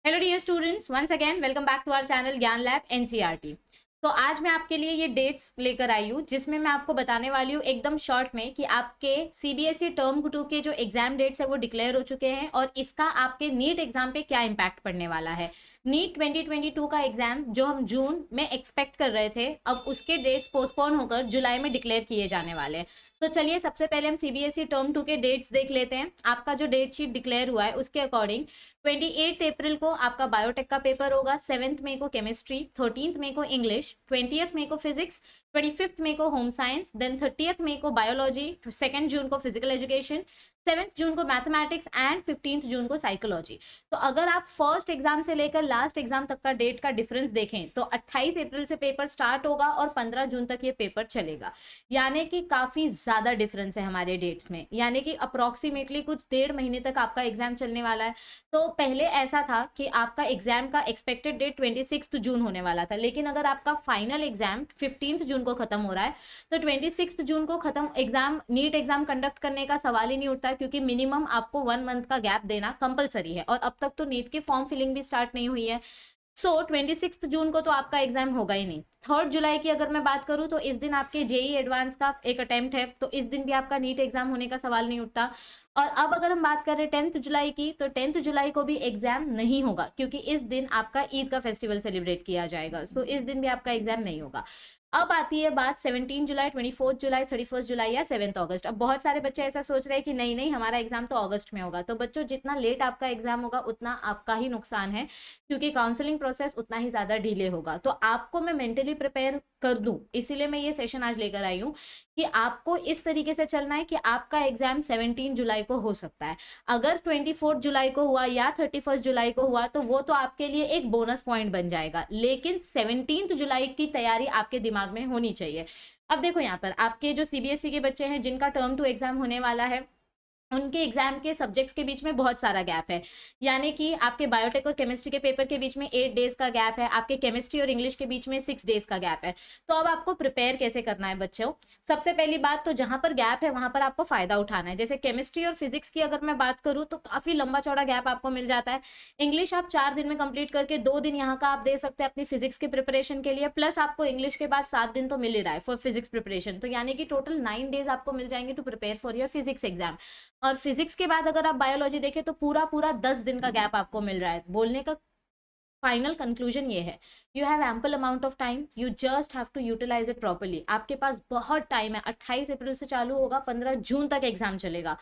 Hello dear students, once again welcome back to our channel Gyan lab NCERT. तो आज मैं आपके लिए ये डेट्स लेकर आई हूँ जिसमें मैं आपको बताने वाली हूँ एकदम शॉर्ट में कि आपके सीबीएसई टर्म 2 के जो एग्जाम डेट्स है वो डिक्लेयर हो चुके हैं और इसका आपके नीट एग्जाम पे क्या इम्पैक्ट पड़ने वाला है। नीट 2022 का एग्जाम जो हम जून में एक्सपेक्ट कर रहे थे, अब उसके डेट्स पोस्टपोन होकर जुलाई में डिक्लेयर किए जाने वाले हैं। तो चलिए सबसे पहले हम सीबीएसई टर्म 2 के डेट्स देख लेते हैं। आपका जो डेट शीट डिक्लेयर हुआ है उसके अकॉर्डिंग 28 अप्रैल को आपका बायोटेक का पेपर होगा, 7 मई को केमिस्ट्री, 13 मई को इंग्लिश, 20 मई को फिजिक्स, 25 मई को होम साइंस, देन 30 मई को बायोलॉजी, 2 जून को फिजिकल एजुकेशन, 7 जून को मैथमेटिक्स एंड 15 जून को साइकोलॉजी। तो अगर आप फर्स्ट एग्जाम से लेकर लास्ट एग्जाम तक का डेट का डिफरेंस देखें तो 28 अप्रैल से पेपर स्टार्ट होगा और 15 जून तक ये पेपर चलेगा। यानी कि काफी ज्यादा डिफरेंस है हमारे डेट्स में, यानी कि अप्रोक्सीमेटली कुछ 1.5 महीने तक आपका एग्जाम चलने वाला है। तो पहले ऐसा था कि आपका एग्जाम का एक्सपेक्टेड डेट 26 जून होने वाला था, लेकिन अगर आपका फाइनल एग्जाम 15 जून को खत्म हो रहा है तो 26 जून को खत्म एग्जाम नीट एग्जाम कंडक्ट करने का सवाल ही नहीं उठता, क्योंकि मिनिमम आपको 1 मंथ का गैप देना कंपलसरी है और अब तक तो नीट की फॉर्म फिलिंग भी स्टार्ट नहीं हुई है। सो 26 जून को तो आपका एग्जाम होगा ही नहीं। 3 जुलाई की अगर मैं बात करूं तो इस दिन आपके जेई एडवांस का एक अटेम्प्ट है, तो इस दिन भी आपका नीट एग्जाम होने का सवाल नहीं उठता। और अब अगर हम बात करें 10 जुलाई की, तो 10 जुलाई को भी एग्जाम नहीं होगा, क्योंकि इस दिन आपका ईद का फेस्टिवल सेलिब्रेट किया जाएगा। सो इस दिन भी आपका एग्जाम नहीं होगा। अब आती है बात 17 जुलाई, 24 जुलाई, 31 जुलाई या 7 अगस्त। अब बहुत सारे बच्चे ऐसा सोच रहे हैं कि नहीं नहीं हमारा एग्जाम तो अगस्त में होगा। तो बच्चों, जितना लेट आपका एग्जाम होगा उतना आपका ही नुकसान है, क्योंकि काउंसलिंग प्रोसेस उतना ही ज्यादा डिले होगा। तो आपको मैं मेंटली प्रिपेयर कर दूं, इसीलिए मैं ये सेशन आज लेकर आई हूँ कि आपको इस तरीके से चलना है कि आपका एग्जाम 17 जुलाई को हो सकता है। अगर 24 जुलाई को हुआ या 31 जुलाई को हुआ तो वो तो आपके लिए एक बोनस पॉइंट बन जाएगा, लेकिन 17 जुलाई की तैयारी आपके दिमाग में होनी चाहिए। अब देखो, यहाँ पर आपके जो सीबीएसई के बच्चे हैं जिनका टर्म 2 एग्जाम होने वाला है, उनके एग्जाम के सब्जेक्ट्स के बीच में बहुत सारा गैप है। यानी कि आपके बायोटेक और केमिस्ट्री के पेपर के बीच में 8 डेज का गैप है, आपके केमिस्ट्री और इंग्लिश के बीच में 6 डेज का गैप है। तो अब आपको प्रिपेयर कैसे करना है बच्चों? सबसे पहली बात तो जहां पर गैप है वहां पर आपको फायदा उठाना है। जैसे केमिस्ट्री और फिजिक्स की अगर मैं बात करूं तो काफी लंबा चौड़ा गैप आपको मिल जाता है। इंग्लिश आप 4 दिन में कंप्लीट करके 2 दिन यहाँ का आप दे सकते हैं अपनी फिजिक्स की प्रिपरेशन के लिए, प्लस आपको इंग्लिश के बाद 7 दिन तो मिल ही रहा है फॉर फिजिक्स प्रिपरेशन। तो यानी कि टोटल 9 डेज आपको मिल जाएंगे to prepare for your physics exam. और फिजिक्स के बाद अगर आप बायोलॉजी देखें तो पूरा पूरा 10 दिन का गैप आपको मिल रहा है। बोलने का फाइनल कंक्लूजन ये है, you have ample amount of time, you just have to utilize it properly. आपके पास बहुत टाइम है। 28 अप्रैल से चालू होगा, 15 जून तक एग्जाम चलेगा।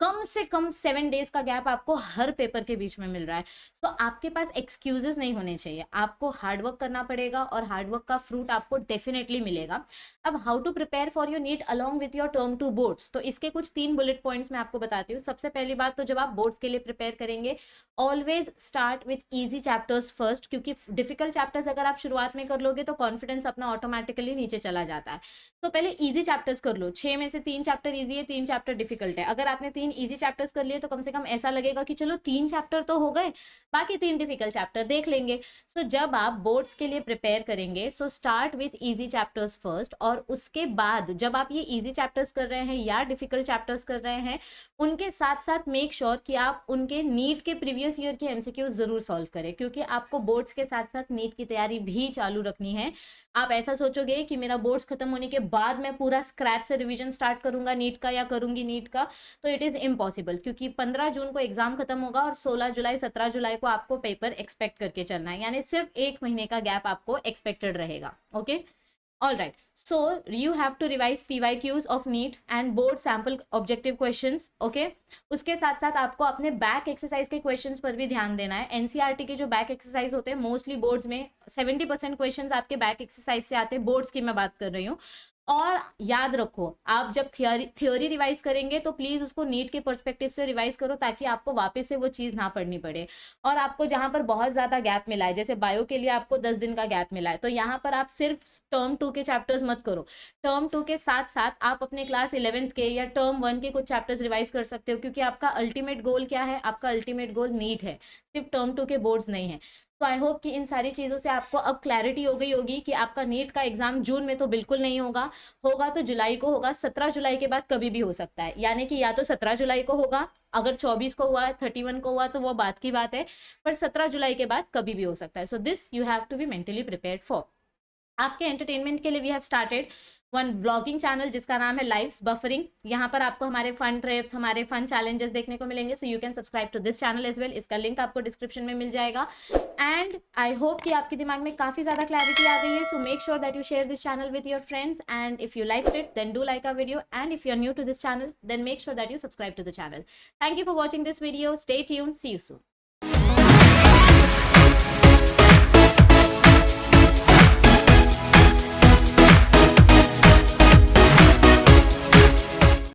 कम से कम 7 डेज का गैप आपको हर पेपर के बीच में मिल रहा है। तो आपके पास एक्सक्यूजेस नहीं होने चाहिए। आपको हार्डवर्क करना पड़ेगा और हार्डवर्क का फ्रूट आपको डेफिनेटली मिलेगा। अब how to prepare for your NEET along with your term 2 boards, तो इसके कुछ 3 बुलेट पॉइंट्स मैं आपको बताती हूँ। सबसे पहली बात, तो जब आप बोर्ड्स के लिए प्रिपेयर करेंगे, always start with easy chapters first, क्योंकि डिफिकल्ट चैप्टर्स अगर आप शुरुआत में कर लोगे तो कॉन्फिडेंस अपना ऑटोमेटिकली नीचे चला जाता है। तो पहले इजी चैप्टर्स कर लो। 6 में से 3 चैप्टर इजी है, 3 चैप्टर डिफिकल्ट है। अगर आपने 3 इजी चैप्टर्स कर लिए तो कम से कम ऐसा लगेगा कि चलो 3 चैप्टर तो हो गए, बाकी 3 डिफिकल्ट चैप्टर देख लेंगे। सो जब आप बोर्ड्स के लिए प्रिपेयर करेंगे, so start with easy chapters first, और उसके बाद जब आप ये इजी चैप्टर्स कर रहे हैं या डिफिकल्ट चैप्टर्स कर रहे हैं, उनके साथ साथ मेक श्योर कि आप उनके नीट के प्रीवियस ईयर के एमसीक्यूज जरूर सॉल्व करें, क्योंकि आपको बोर्ड्स के साथ साथ नीट की तैयारी भी चालू रखनी है। आप ऐसा सोचोगे कि मेरा बोर्ड्स खत्म होने के बाद मैं पूरा स्क्रैच से रिवीजन स्टार्ट करूंगा नीट का या करूंगी नीट का, तो इट इज इम्पॉसिबल, क्योंकि 15 जून को एग्जाम खत्म होगा और 16 जुलाई 17 जुलाई को आपको पेपर एक्सपेक्ट करके चलना है। यानी सिर्फ 1 महीने का गैप आपको एक्सपेक्टेड रहेगा। Okay, all right, so you have to revise PYQs of NEET and board sample objective questions. okay, उसके साथ साथ आपको अपने बैक एक्सरसाइज के क्वेश्चंस पर भी ध्यान देना है। एनसीईआरटी के जो बैक एक्सरसाइज होते हैं, मोस्टली बोर्ड्स में 70% क्वेश्चंस आपके बैक एक्सरसाइज से आते हैं। बोर्ड्स की मैं बात कर रही हूँ। और याद रखो, आप जब थ्योरी रिवाइज करेंगे तो प्लीज उसको नीट के पर्सपेक्टिव से रिवाइज करो, ताकि आपको वापस से वो चीज ना पढ़नी पड़े। और आपको जहां पर बहुत ज्यादा गैप मिला है, जैसे बायो के लिए आपको 10 दिन का गैप मिला है, तो यहाँ पर आप सिर्फ टर्म 2 के चैप्टर्स मत करो। टर्म 2 के साथ साथ आप अपने क्लास 11th के या टर्म 1 के कुछ चैप्टर्स रिवाइज कर सकते हो, क्योंकि आपका अल्टीमेट गोल क्या है? आपका अल्टीमेट गोल नीट है, सिर्फ टर्म 2 के बोर्ड्स नहीं है। तो आई होप कि इन सारी चीज़ों से आपको अब क्लैरिटी हो गई होगी कि आपका नीट का एग्जाम जून में तो बिल्कुल नहीं होगा, होगा तो जुलाई को होगा, 17 जुलाई के बाद कभी भी हो सकता है, यानी कि या तो 17 जुलाई को होगा, अगर 24 को हुआ, 31 को हुआ तो वो बात की बात है, पर 17 जुलाई के बाद कभी भी हो सकता है। So this you have to be mentally prepared for. आपके एंटरटेनमेंट के लिए we have started one vlogging channel जिसका नाम है लाइव्स बफरिंग। यहाँ पर आपको हमारे फन ट्रिप्स, हमारे फन चैलेंजेस देखने को मिलेंगे, so you can subscribe to this channel as well. इसका लिंक आपको डिस्क्रिप्शन में मिल जाएगा। एंड आई होप कि आपके दिमाग में काफी ज्यादा क्लैरिटी आ गई है। So make sure that you share this channel with your friends, and if you like it then do like a video, and if you are new to this channel then make sure that you subscribe to the channel. Thank you for watching this video, stay tuned, see you soon.